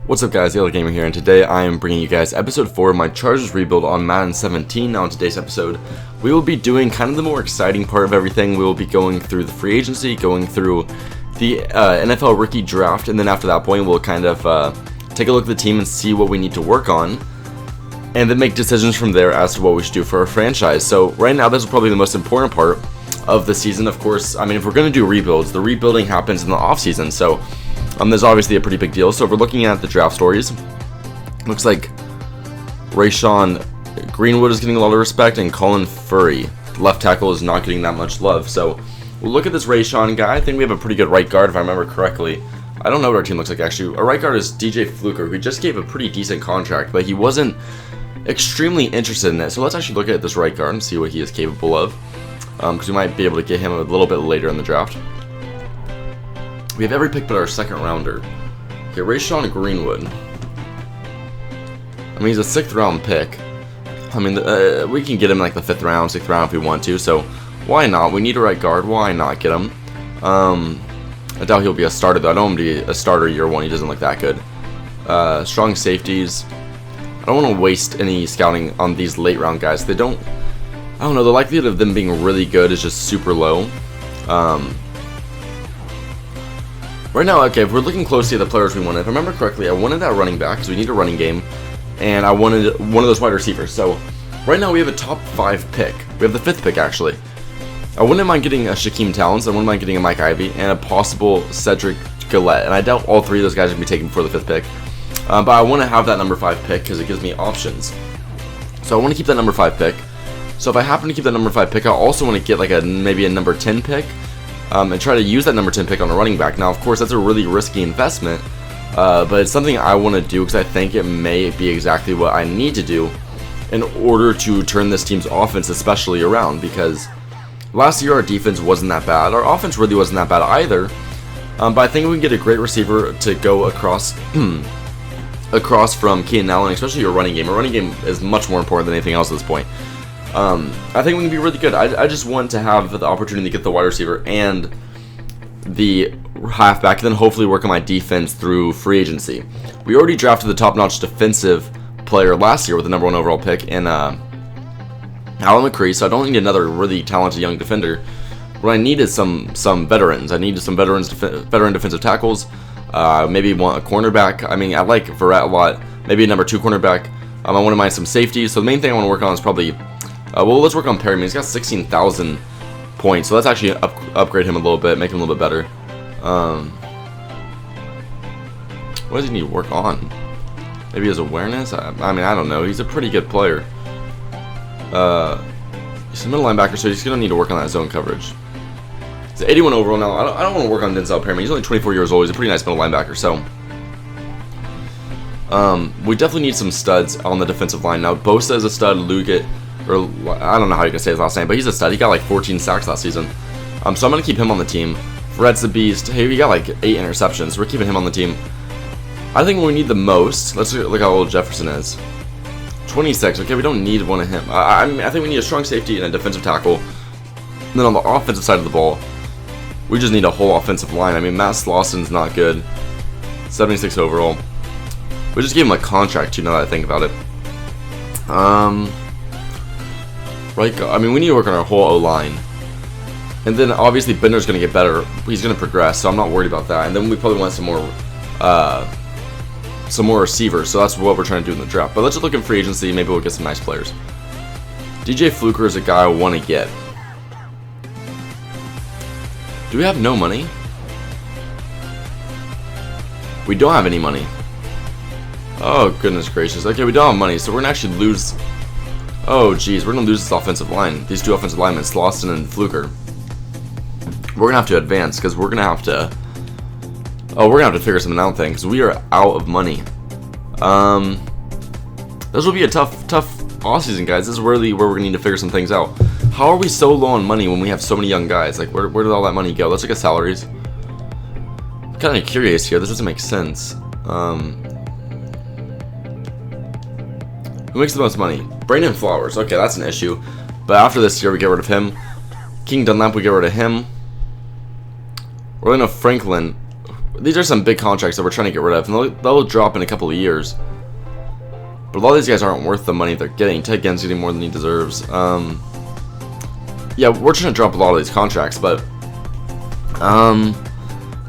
What's up guys, Yellow Gamer here, and today I am bringing you guys episode 4 of my Chargers rebuild on Madden 17. Now in today's episode, we will be doing kind of the more exciting part of everything. We will be going through the free agency, going through the NFL rookie draft, and then after that point we'll kind of take a look at the team and see what we need to work on, and then make decisions from there as to what we should do for our franchise. So right now this is probably the most important part of the season. Of course, I mean, if we're going to do rebuilds, the rebuilding happens in the off season, so there's obviously a pretty big deal. So if we're looking at the draft stories, looks like Rayshon Greenwood is getting a lot of respect, and Colin Furry, the left tackle, is not getting that much love. So we'll look at this Rayshon guy. I think we have a pretty good right guard, if I remember correctly. I don't know what our team looks like, actually. Our right guard is DJ Fluker, who just gave a pretty decent contract, but he wasn't extremely interested in it. So let's actually look at this right guard and see what he is capable of, because we might be able to get him a little bit later in the draft. We have every pick but our second rounder. Okay, Rayshon Greenwood. I mean, he's a 6th round pick. I mean, we can get him like the 5th round, 6th round if we want to, so why not? We need a right guard, why not get him? I doubt he'll be a starter though. I don't want him to be a starter year 1, he doesn't look that good. Strong safeties. I don't want to waste any scouting on these late round guys. I don't know, the likelihood of them being really good is just super low. Right now, okay, if we're looking closely at the players we wanted, if I remember correctly, I wanted that running back, because we need a running game, and I wanted one of those wide receivers. So, right now we have a top 5 pick. We have the 5th pick, actually. I wouldn't mind getting a Shaquem Towns, I wouldn't mind getting a Mike Ivy, and a possible Cedric Gillette. And I doubt all 3 of those guys are going to be taken before the 5th pick. But I want to have that number 5 pick, because it gives me options. So I want to keep that number 5 pick. So if I happen to keep that number 5 pick, I also want to get like maybe a number 10 pick. And try to use that number 10 pick on a running back. Now, of course, that's a really risky investment, but it's something I want to do because I think it may be exactly what I need to do in order to turn this team's offense especially around, because last year our defense wasn't that bad. Our offense really wasn't that bad either, but I think we can get a great receiver to go across from Keenan Allen, especially your running game. Our running game is much more important than anything else at this point. I think we can be really good. I just want to have the opportunity to get the wide receiver and the halfback, and then hopefully work on my defense through free agency. We already drafted the top-notch defensive player last year with the number 1 overall pick in Alan McCree, so I don't need another really talented young defender. What I need is some veterans. I need some veteran defensive tackles. Maybe want a cornerback. I mean, I like Verrett a lot. Maybe a number 2 cornerback. I want to mind some safeties. So the main thing I want to work on is probably. Well, let's work on Perryman. He's got 16,000 points, so let's actually upgrade him a little bit, make him a little bit better. What does he need to work on? Maybe his awareness? I mean, I don't know. He's a pretty good player. He's a middle linebacker, so he's going to need to work on that zone coverage. He's 81 overall now. I don't want to work on Denzel Perryman. He's only 24 years old. He's a pretty nice middle linebacker, so we definitely need some studs on the defensive line. Now, Bosa is a stud. Luggett, or I don't know how you can say his last name, but he's a stud. He got like 14 sacks last season. So I'm going to keep him on the team. Fred's the beast. Hey, we got like 8 interceptions. We're keeping him on the team. I think what we need the most, let's look how old Jefferson is. 26. Okay, we don't need one of him. I think we need a strong safety and a defensive tackle. And then on the offensive side of the ball, we just need a whole offensive line. I mean, Matt Slauson's not good. 76 overall. We just gave him a contract too, now that I think about it. Right, I mean, we need to work on our whole O-line. And then, obviously, Bender's going to get better. He's going to progress, so I'm not worried about that. And then we probably want some more receivers, so that's what we're trying to do in the draft. But let's just look in free agency. Maybe we'll get some nice players. DJ Fluker is a guy I want to get. Do we have no money? We don't have any money. Oh, goodness gracious. Okay, we don't have money, so we're going to actually lose. Oh, geez, we're going to lose this offensive line. These 2 offensive linemen, Slauson and Fluker. We're going to have to advance, because we're going to have to. Oh, we're going to have to figure something out then, because we are out of money. This will be a tough offseason, guys. This is really where we're going to need to figure some things out. How are we so low on money when we have so many young guys? Like, where did all that money go? Let's look at salaries. I'm kind of curious here. This doesn't make sense. Who makes the most money? Brandon Flowers. Okay, that's an issue. But after this year, we get rid of him. King Dunlap, we get rid of him. Orlando Franklin. these are some big contracts that we're trying to get rid of, and they'll drop in a couple of years. But a lot of these guys aren't worth the money they're getting. Ted Ginn's getting more than he deserves. Yeah, we're trying to drop a lot of these contracts, but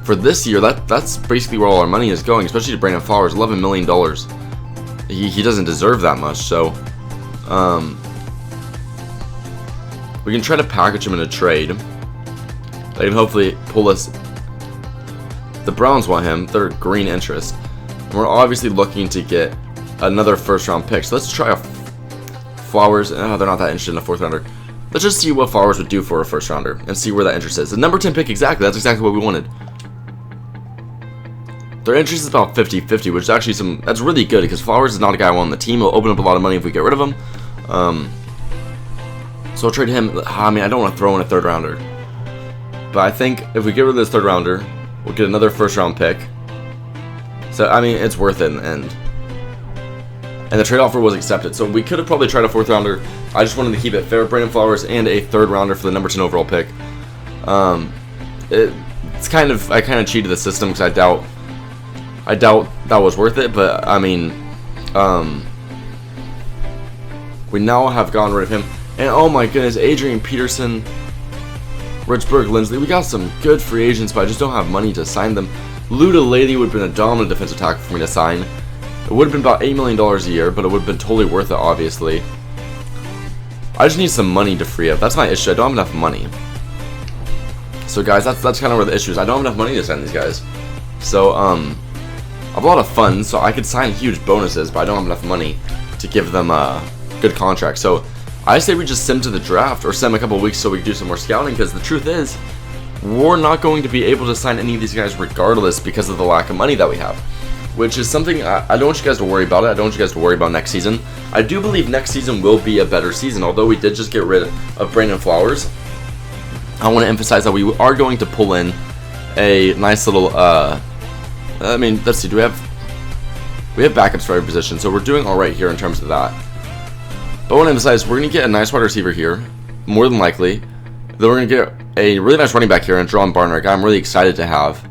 for this year, that's basically where all our money is going, especially to Brandon Flowers, $11 million. He doesn't deserve that much, so we can try to package him in a trade. They can hopefully pull us. The Browns want him. They're green interest. And we're obviously looking to get another first-round pick. So let's try a Flowers. Oh, they're not that interested in a fourth-rounder. Let's just see what Flowers would do for a first-rounder and see where that interest is. The number 10 pick, exactly. That's exactly what we wanted. Their interest is about 50-50, which is actually that's really good because Flowers is not a guy I want on the team. He'll open up a lot of money if we get rid of him. So I'll trade him. I mean, I don't want to throw in a third-rounder. But I think if we get rid of this third-rounder, we'll get another first-round pick. So, I mean, it's worth it in the end. And the trade offer was accepted. So we could have probably tried a fourth-rounder. I just wanted to keep it fair. Brandon Flowers and a third-rounder for the number 10 overall pick. It's kind of, I kind of cheated the system because I doubt that was worth it. But, I mean, we now have gotten rid of him. And, oh my goodness, Adrian Peterson, Richburg, Lindsley. We got some good free agents, but I just don't have money to sign them. Luda Lady would have been a dominant defensive tackle for me to sign. It would have been about $8 million a year, but it would have been totally worth it, obviously. I just need some money to free up. That's my issue. I don't have enough money. So, guys, that's kind of where the issue is. I don't have enough money to sign these guys. So, I have a lot of funds, so I could sign huge bonuses, but I don't have enough money to give them good contracts. So, I say we just send to the draft or send them a couple weeks so we can do some more scouting, because the truth is, we're not going to be able to sign any of these guys regardless because of the lack of money that we have. Which is something I don't want you guys to worry about it. I don't want you guys to worry about next season. I do believe next season will be a better season, although we did just get rid of Brandon Flowers. I want to emphasize that we are going to pull in a nice little, I mean, let's see, we have backups for every position, so we're doing alright here in terms of that. But I want to emphasize, we're going to get a nice wide receiver here, more than likely. Then we're going to get a really nice running back here, and Jerron Barner, a guy I'm really excited to have.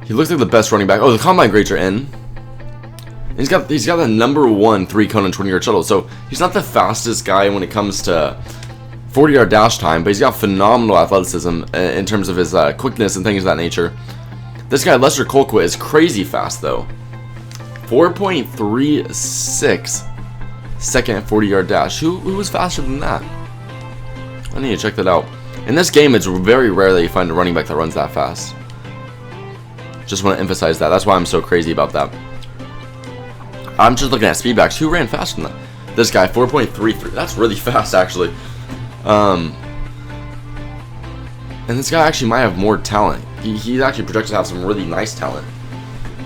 He looks like the best running back. Oh, the combine grades are in. And he's got the number 1 3-cone and 20-yard shuttle. So he's not the fastest guy when it comes to 40-yard dash time, but he's got phenomenal athleticism in terms of his quickness and things of that nature. This guy, Lester Colquitt, is crazy fast, though. 4.36 second 40-yard dash. Who was faster than that? I need to check that out. In this game, it's very rare that you find a running back that runs that fast. Just want to emphasize that. That's why I'm so crazy about that. I'm just looking at speedbacks. Who ran faster than that? This guy, 4.33. That's really fast, actually. And this guy actually might have more talent. He's actually projected to have some really nice talent.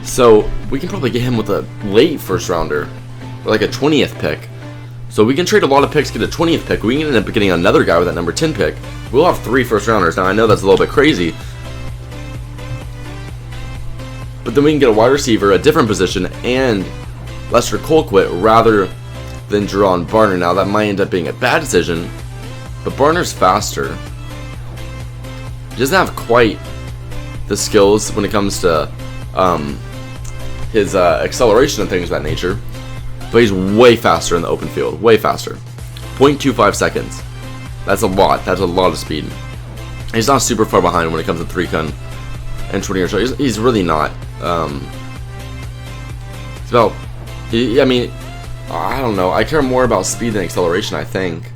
So we can probably get him with a late first rounder, or like a 20th pick. So we can trade a lot of picks, get a 20th pick. We can end up getting another guy with that number 10 pick. We'll have 3 first rounders. Now I know that's a little bit crazy, but then we can get a wide receiver, a different position, and Lester Colquitt rather than Jerron Barner. Now, that might end up being a bad decision, but Barner's faster. He doesn't have quite the skills when it comes to his acceleration and things of that nature, but he's way faster in the open field. Way faster. 0.25 seconds. That's a lot. That's a lot of speed. He's not super far behind when it comes to 3-cone and 20-yard shuttle. He's really not. It's about, I mean, I don't know. I care more about speed than acceleration, I think.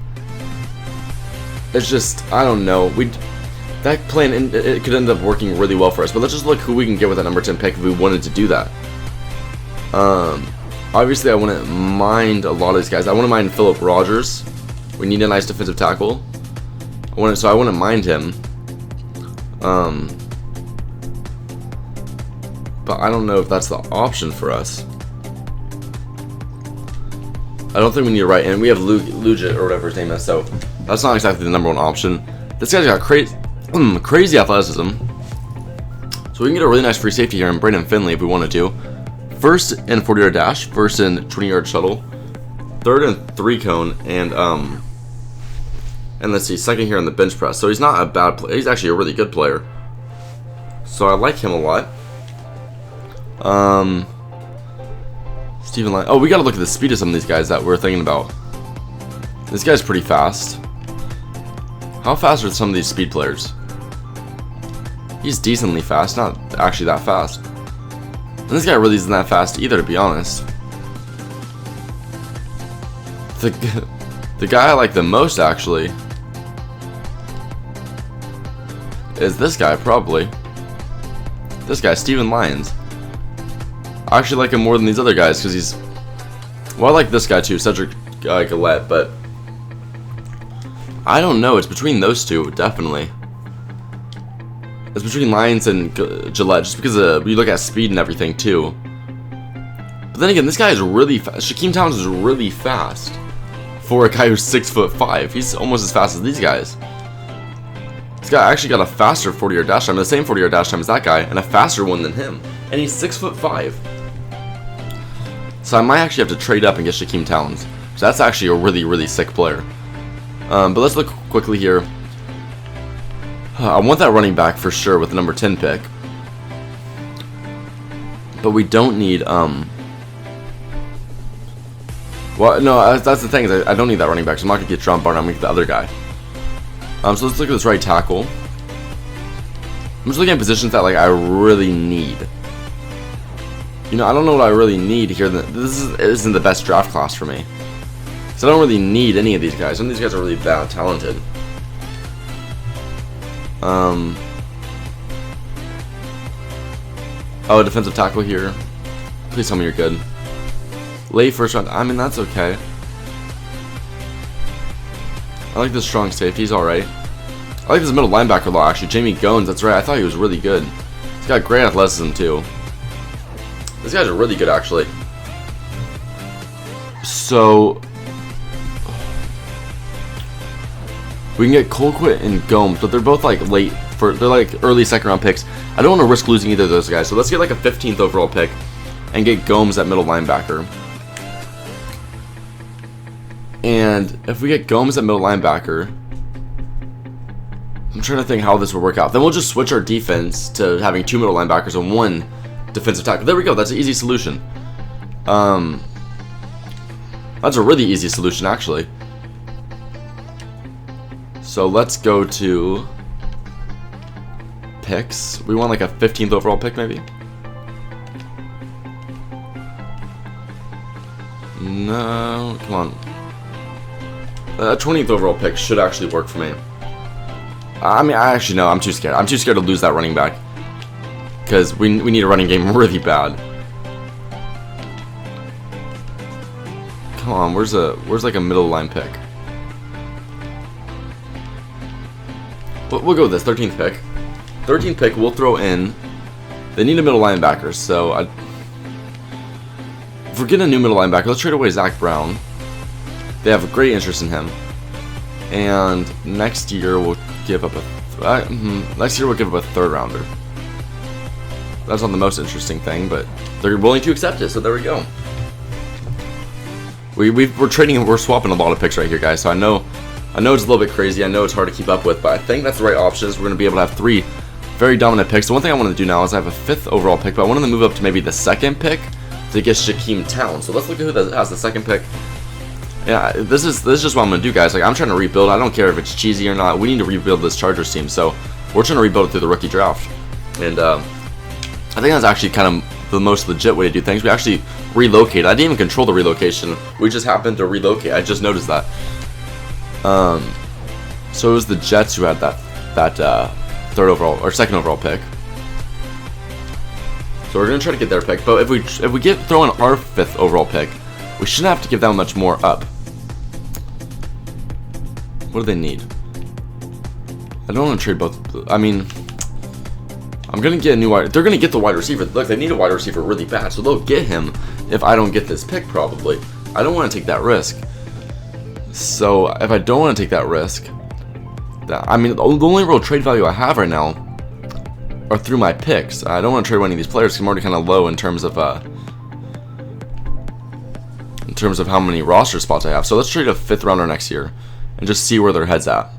It's just, I don't know. That plan, it could end up working really well for us. But let's just look who we can get with that number 10 pick if we wanted to do that. Obviously, I wouldn't mind a lot of these guys. I wouldn't mind Philip Rogers. We need a nice defensive tackle. So I wouldn't mind him. But I don't know if that's the option for us. I don't think we need a right end. We have Lugit or whatever his name is, so that's not exactly the number 1 option. This guy's got crazy athleticism. So we can get a really nice free safety here in Brandon Finley if we wanted to. First in 40-yard dash, first in 20-yard shuttle, third in 3-cone, and let's see, second here in the bench press. So he's not a bad player. He's actually a really good player. So I like him a lot. Steven Lyons. Oh, we gotta look at the speed of some of these guys that we're thinking about. This guy's pretty fast. How fast are some of these speed players? He's decently fast, not actually that fast. And this guy really isn't that fast either, to be honest. The guy I like the most, actually, is this guy, probably. This guy, Steven Lyons. I actually like him more than these other guys, because he's... Well, I like this guy too, Cedric Gillette, but... I don't know, it's between those two, definitely. It's between Lyons and Gillette, just because you look at speed and everything, too. But then again, this guy is really fast. Shaquem Towns is really fast. For a guy who's 6'5". He's almost as fast as these guys. This guy actually got a faster 40-yard dash time, the same 40-yard dash time as that guy, and a faster one than him. And he's 6'5". So I might actually have to trade up and get Shaquem Towns. So that's actually a really, really sick player. But let's look quickly here. I want that running back for sure with the number 10 pick. But we don't need, well, no, that's the thing, is I don't need that running back, so I'm not going to get John Barton, I'm going to get the other guy. So let's look at this right tackle. I'm just looking at positions that, like, I really need. You know, I don't know what I really need here. This isn't the best draft class for me. So I don't really need any of these guys. Some of these guys are really that talented. Oh, defensive tackle here. Please tell me you're good. Late first round. I mean, that's okay. I like this strong safety. He's alright. I like this middle linebacker a lot, actually. Jamie Goins, that's right. I thought he was really good. He's got great athleticism, too. These guys are really good, actually. So... we can get Colquitt and Gomes, but they're both like late they're like early second round picks. I don't want to risk losing either of those guys, so let's get like a 15th overall pick and get Gomes at middle linebacker. And if we get Gomes at middle linebacker, I'm trying to think how this will work out. Then we'll just switch our defense to having 2 middle linebackers and 1 defensive tackle. There we go. That's an easy solution. That's a really easy solution, actually. So let's go to picks. We want like a 15th overall pick, maybe? No, come on. A 20th overall pick should actually work for me. I mean, I actually know, I'm too scared. I'm too scared to lose that running back. Because we need a running game really bad. Come on, where's like a middle line pick? We'll go with this, 13th pick. 13th pick, we'll throw in. They need a middle linebacker, so if we're getting a new middle linebacker, let's trade away Zach Brown. They have a great interest in him. And next year we'll give up a 3rd rounder. That's not the most interesting thing, but they're willing to accept it, so there we go. We're trading, we're swapping a lot of picks right here, guys. So I know it's a little bit crazy. I know it's hard to keep up with, but I think that's the right options. We're going to be able to have 3 very dominant picks. The one thing I want to do now is I have a 5th overall pick, but I wanted to move up to maybe the 2nd pick to get Shaquem Towns. So let's look at who has the 2nd pick. Yeah, this is just what I'm going to do, guys. Like, I'm trying to rebuild. I don't care if it's cheesy or not. We need to rebuild this Chargers team, so we're trying to rebuild it through the rookie draft. And I think that's actually kind of the most legit way to do things. We actually relocated. I didn't even control the relocation. We just happened to relocate. I just noticed that. So it was the Jets who had that 3rd overall or 2nd overall pick. So we're gonna try to get their pick, but if we throw in our 5th overall pick, we shouldn't have to give that much more up. What do they need? I don't want to trade both. I mean, I'm gonna get a new wide. They're gonna get the wide receiver. Look, they need a wide receiver really bad, so they'll get him if I don't get this pick. Probably. I don't want to take that risk. So if I don't want to take that risk, I mean, the only real trade value I have right now are through my picks. I don't want to trade any of these players because I'm already kind of low in terms of how many roster spots I have. So let's trade a 5th rounder next year and just see where their head's at.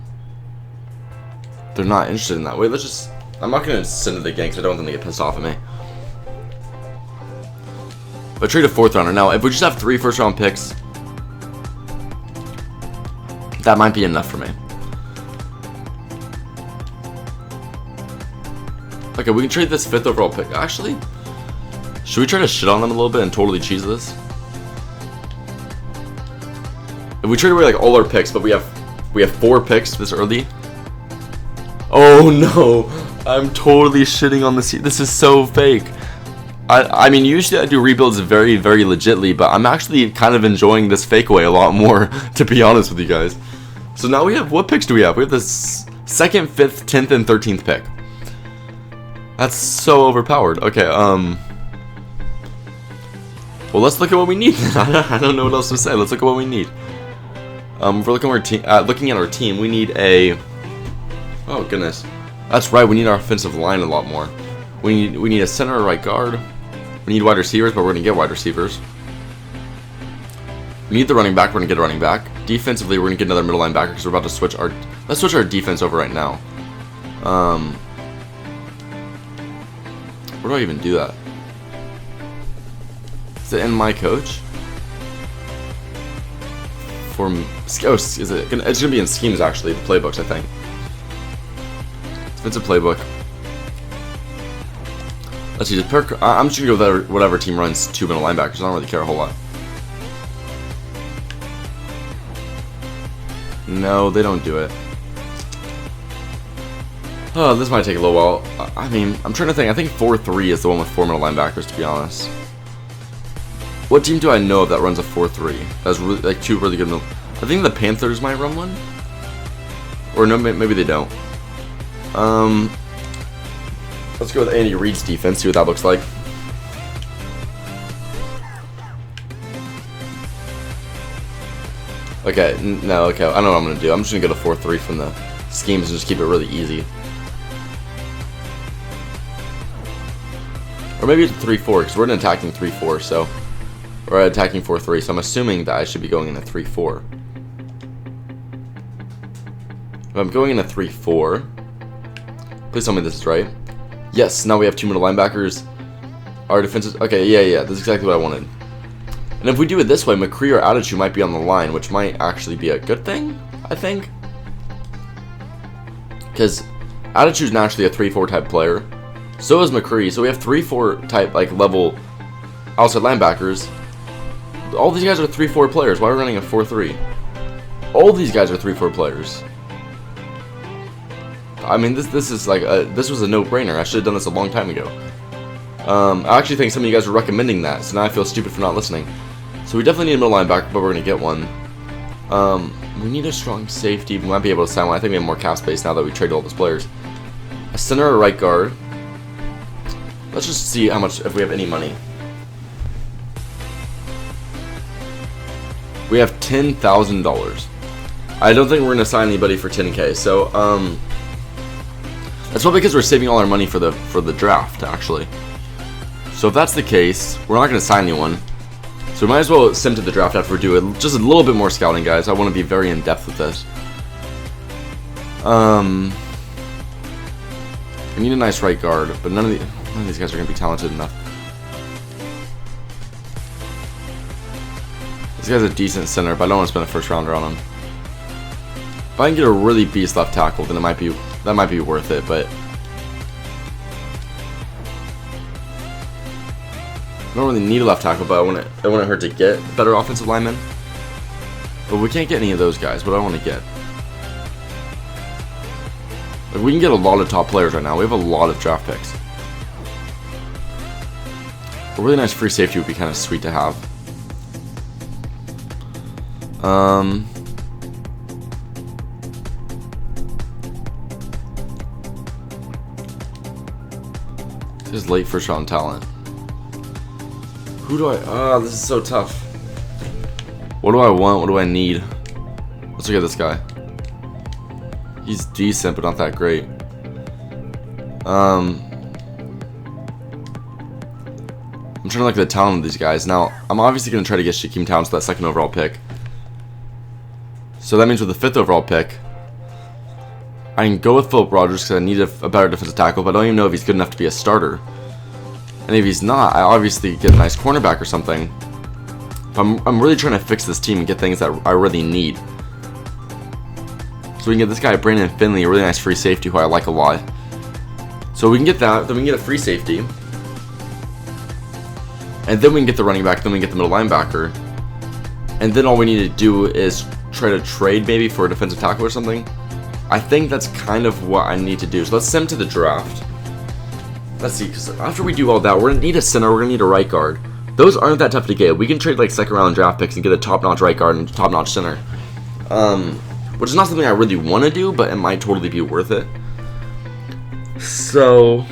They're not interested in that. Wait, let's just. I'm not going to send it again because I don't want them to get pissed off at me. But trade a 4th rounder. Now, if we just have 3 first-round picks, that might be enough for me. Okay, we can trade this 5th overall pick. Actually, should we try to shit on them a little bit and totally cheese this? If we trade away like all our picks, but we have 4 picks this early. Oh no, I'm totally shitting on this. This is so fake. I mean, usually I do rebuilds very, very legitly, but I'm actually kind of enjoying this fake away a lot more, to be honest with you guys. So now we have, what picks do we have? We have this 2nd, 5th, 10th, and 13th pick. That's so overpowered. Okay, well, let's look at what we need. I don't know what else to say. Let's look at what we need. If we're looking at our team, we need a... Oh, goodness. That's right, we need our offensive line a lot more. We need a center or right guard. We need wide receivers, but we're going to get wide receivers. We need the running back. We're going to get a running back. Defensively, we're going to get another middle linebacker because we're about to switch our... Let's switch our defense over right now. Where do I even do that? Is it in my coach? Oh, is it? It's gonna be in schemes actually. The playbooks, I think. Defensive playbook. Let's see. I'm just gonna go with whatever team runs 2 middle linebackers. I don't really care a whole lot. No, they don't do it. Oh, this might take a little while. I mean, I'm trying to think. I think 4-3 is the one with 4 middle linebackers, to be honest. What team do I know of that runs a 4-3? That's really, like 2 really good middle. I think the Panthers might run one. Or no, maybe they don't. Let's go with Andy Reid's defense, see what that looks like. Okay, no, okay, I don't know what I'm going to do. I'm just going to go to 4-3 from the schemes and just keep it really easy. Or maybe it's 3-4, because we're in attacking 3-4, so... We're attacking 4-3, so I'm assuming that I should be going in a 3-4. If I'm going in a 3-4... Please tell me this is right. Yes, now we have 2 middle linebackers. Our defenses... Okay, yeah, this is exactly what I wanted. And if we do it this way, McCree or Attitude might be on the line, which might actually be a good thing, I think. Because Attitude's naturally a 3-4 type player. So is McCree, so we have 3-4 type, like, level outside linebackers. All these guys are 3-4 players. Why are we running a 4-3? All these guys are 3-4 players. I mean, this is like this was a no-brainer. I should have done this a long time ago. I actually think some of you guys are recommending that, so now I feel stupid for not listening. So we definitely need a middle linebacker, but we're gonna get one. We need a strong safety. We might be able to sign one. I think we have more cap space now that we traded all those players. A center or right guard. Let's just see how much, if we have any money. We have $10,000. I don't think we're gonna sign anybody for 10K. So that's probably because we're saving all our money for the draft, actually. So if that's the case, we're not gonna sign anyone. So we might as well sim to the draft after we do it. Just a little bit more scouting, guys. I want to be very in depth with this. We need a nice right guard, but none of these guys are gonna be talented enough. This guy's a decent center, but I don't want to spend a first rounder on him. If I can get a really beast left tackle, then that might be worth it, but I don't really need a left tackle, but I wouldn't hurt to get better offensive linemen. But we can't get any of those guys. What do I want to get? Like, we can get a lot of top players right now. We have a lot of draft picks. A really nice free safety would be kind of sweet to have. This is late first round talent. Who do I... this is so tough. What do I want? What do I need? Let's look at this guy. He's decent, but not that great. I'm trying to look at the talent of these guys. Now, I'm obviously going to try to get Shaquem Towns to that 2nd overall pick. So that means with the 5th overall pick, I can go with Philip Rogers because I need a better defensive tackle, but I don't even know if he's good enough to be a starter. And if he's not, I obviously get a nice cornerback or something. I'm really trying to fix this team and get things that I really need. So we can get this guy, Brandon Finley, a really nice free safety who I like a lot. So we can get that, then we can get a free safety. And then we can get the running back, then we can get the middle linebacker. And then all we need to do is try to trade maybe for a defensive tackle or something. I think that's kind of what I need to do. So let's send him to the draft. Let's see, because after we do all that, we're going to need a center, we're going to need a right guard. Those aren't that tough to get. We can trade like second round draft picks and get a top-notch right guard and top-notch center. Which is not something I really want to do, but it might totally be worth it. So,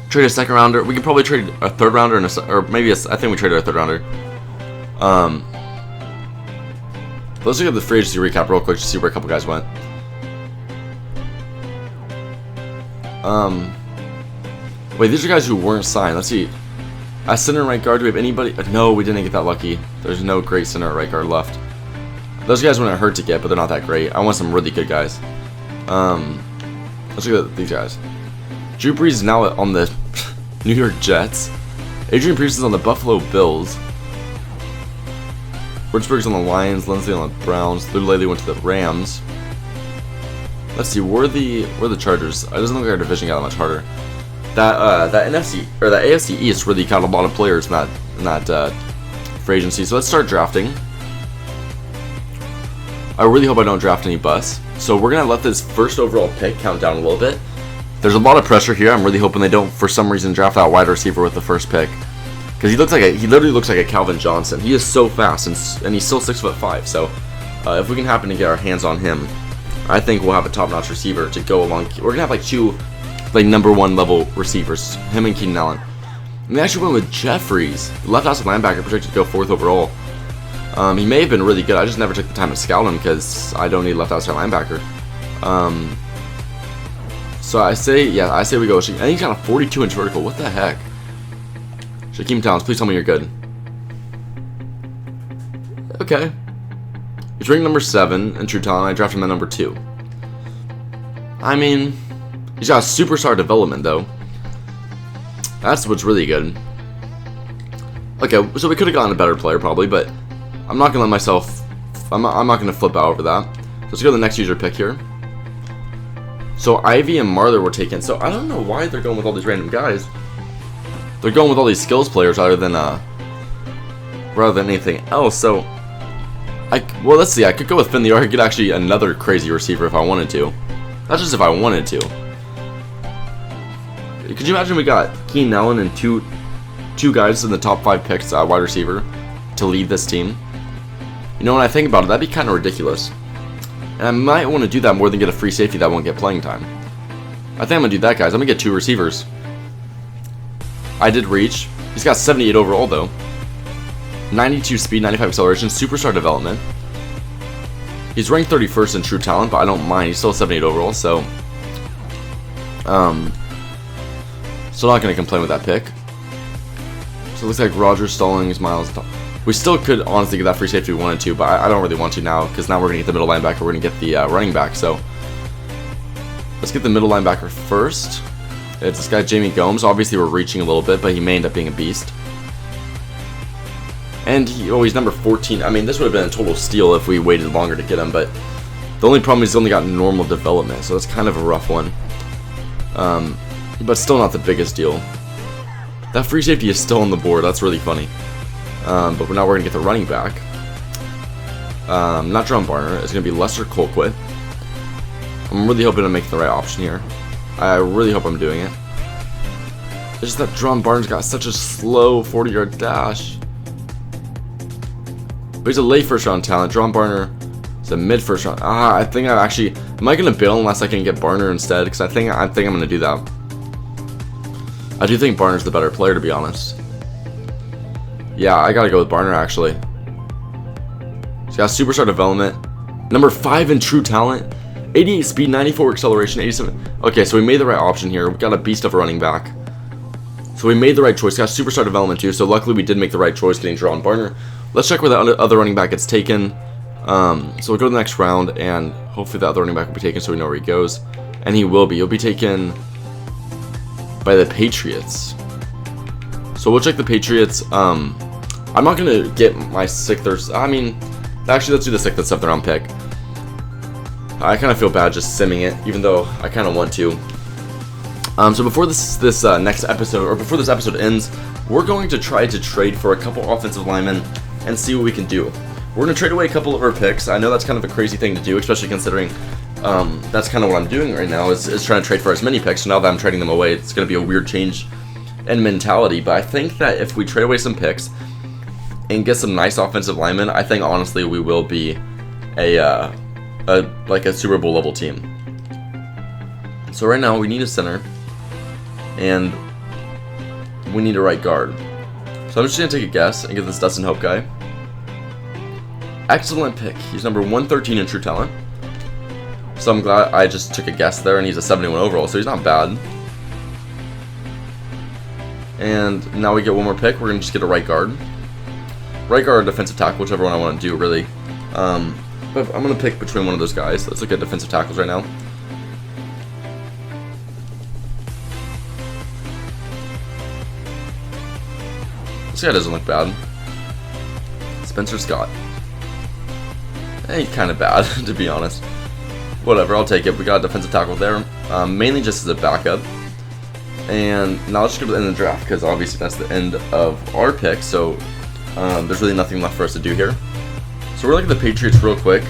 trade a second rounder. We could probably trade a third rounder and or maybe I think we traded a third rounder. Let's look at the free agency recap real quick to see where a couple guys went. Wait, these are guys who weren't signed. Let's see. At center and right guard, do we have anybody? No, we didn't get that lucky. There's no great center or right guard left. Those guys wouldn't hurt to get, but they're not that great. I want some really good guys. Let's look at these guys. Drew Brees is now on the New York Jets. Adrian Peterson's on the Buffalo Bills. Richburg's on the Lions. Lindsay on the Browns. Lou Laley went to the Rams. Let's see, where are the Chargers? It doesn't look like our division got that much harder. That NFC or that AFC East really got a lot of players in that free agency. So let's start drafting. I really hope I don't draft any busts. So we're gonna let this first overall pick count down a little bit. There's a lot of pressure here. I'm really hoping they don't, for some reason, draft that wide receiver with the first pick, because he literally looks like a Calvin Johnson. He is so fast and he's still 6'5". So if we can happen to get our hands on him, I think we'll have a top-notch receiver to go along. We're gonna have like two number one level receivers, him and Keenan Allen. And they actually went with Jeffries, left outside linebacker, projected to go 4th overall. He may have been really good. I just never took the time to scout him because I don't need left outside linebacker. So I say we go. And he's got a 42-inch vertical. What the heck? Shaquem Towns, please tell me you're good. Okay. He's ranked number 7 in true talent. I drafted him at number 2. I mean, he's got a superstar development though. That's what's really good. Okay, so we could have gotten a better player probably, but I'm not gonna let myself. I'm not gonna flip out over that. Let's go to the next user pick here. So Ivy and Marler were taken. So I don't know why they're going with all these random guys. They're going with all these skills players rather than anything else. So well, let's see. I could go with Finley, or I could get actually another crazy receiver if I wanted to. That's just if I wanted to. Could you imagine we got Keenan Allen and two guys in the top 5 picks wide receiver to lead this team? You know, when I think about it, that'd be kind of ridiculous. And I might want to do that more than get a free safety that won't get playing time. I think I'm going to do that, guys. I'm going to get 2 receivers. I did reach. He's got 78 overall, though. 92 speed, 95 acceleration, superstar development. He's ranked 31st in true talent, but I don't mind. He's still 78 overall, so... Still not going to complain with that pick. So it looks like Rogers, Stallings, Miles... We still could honestly get that free safety if we wanted to, but I don't really want to now, because now we're going to get the middle linebacker, we're going to get the running back, so... Let's get the middle linebacker first. It's this guy, Jamie Gomes. Obviously we're reaching a little bit, but he may end up being a beast. And he's number 14. I mean, this would have been a total steal if we waited longer to get him, but... The only problem is he's only got normal development, so that's kind of a rough one. But still not the biggest deal. That free safety is still on the board, that's really funny. But now we're going to get the running back. Not John Barner. It's going to be Lester Colquitt. I'm really hoping I'm making the right option here. I really hope I'm doing it. It's just that John Barnes got such a slow 40-yard dash. But he's a late first-round talent. John Barner is a mid-first-round. I think I'm actually... Am I going to bail unless I can get Barner instead? Because I think I'm going to do that. I do think Barner's the better player, to be honest. Yeah, I gotta go with Barner, actually. He's got superstar development. Number 5 in true talent. 88 speed, 94 acceleration, 87. Okay, so we made the right option here. We got a beast of a running back. So we made the right choice. Got superstar development, too. So luckily we did make the right choice getting Jerron Barner. Let's check where the other running back gets taken. So we'll go to the next round, and Hopefully that other running back will be taken so we know where he goes. And he will be. He'll be taken by the Patriots. So we'll check the Patriots. I'm not going to get my 6th or... I mean, actually, let's do the 6th and 7th round pick. I kind of feel bad just simming it, even though I kind of want to. So before this next episode, or before this episode ends, we're going to try to trade for a couple offensive linemen and see what we can do. We're going to trade away a couple of our picks. I know that's kind of a crazy thing to do, especially considering that's kind of what I'm doing right now, is trying to trade for as many picks. So now that I'm trading them away, it's going to be a weird change in mentality. But I think that if we trade away some picks and get some nice offensive linemen, I think honestly we will be a Super Bowl level team. So right now we need a center and we need a right guard. So I'm just going to take a guess and get this Dustin Hope guy. Excellent pick. He's number 113 in true talent. So I'm glad I just took a guess there, and he's a 71 overall, so he's not bad. And now we get one more pick. We're going to just get a right guard. Right guard or defensive tackle, whichever one I want to do, really. But I'm going to pick between one of those guys. Let's look at defensive tackles right now. This guy doesn't look bad. Spencer Scott. He's kind of bad, to be honest. Whatever, I'll take it. We got a defensive tackle there, mainly just as a backup. And now let's just go to the end of the draft, because obviously that's the end of our pick, so there's really nothing left for us to do here. So we're looking at the Patriots real quick,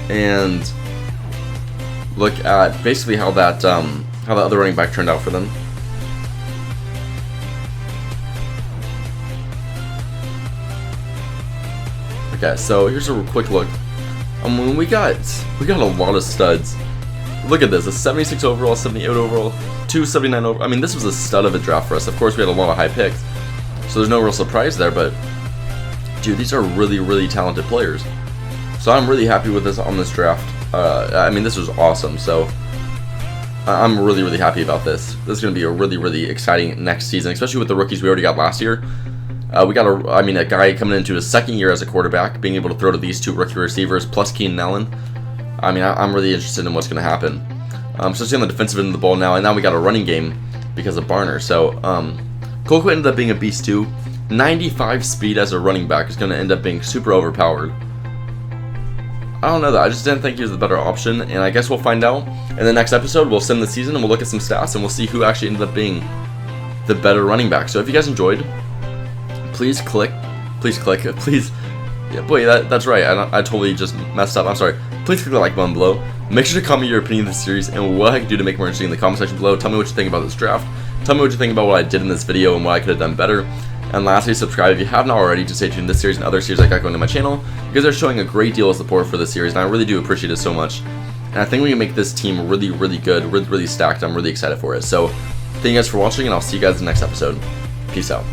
and look at basically how that other running back turned out for them. Okay, so here's a quick look. We got a lot of studs. Look at this: a 76 overall, 78 overall, 279 overall. I mean, this was a stud of a draft for us. Of course, we had a lot of high picks, so there's no real surprise there. But dude, these are really, really talented players. So I'm really happy with this on this draft. I mean, this was awesome. So I'm really, really happy about this. This is going to be a really, really exciting next season, especially with the rookies we already got last year. We got a guy coming into his 2nd year as a quarterback, being able to throw to these 2 rookie receivers plus Keenan Allen. I mean, I'm really interested in what's going to happen. Especially on the defensive end of the ball now, and now we got a running game because of Barner. So Colquitt ended up being a beast too. 95 speed as a running back is going to end up being super overpowered. I don't know though. I just didn't think he was the better option, and I guess we'll find out in the next episode. We'll sim the season and we'll look at some stats and we'll see who actually ended up being the better running back. So if you guys enjoyed, please click, yeah, boy, that's right, I totally just messed up, I'm sorry. Please click the like button below. Make sure to comment your opinion of this series and what I can do to make it more interesting in the comment section below. Tell me what you think about this draft. Tell me what you think about what I did in this video and what I could have done better. And lastly, subscribe if you have not already to stay tuned to this series and other series I got going to my channel. You guys are showing a great deal of support for this series, and I really do appreciate it so much. And I think we can make this team really, really good, really, really stacked. I'm really excited for it. So, thank you guys for watching, and I'll see you guys in the next episode. Peace out.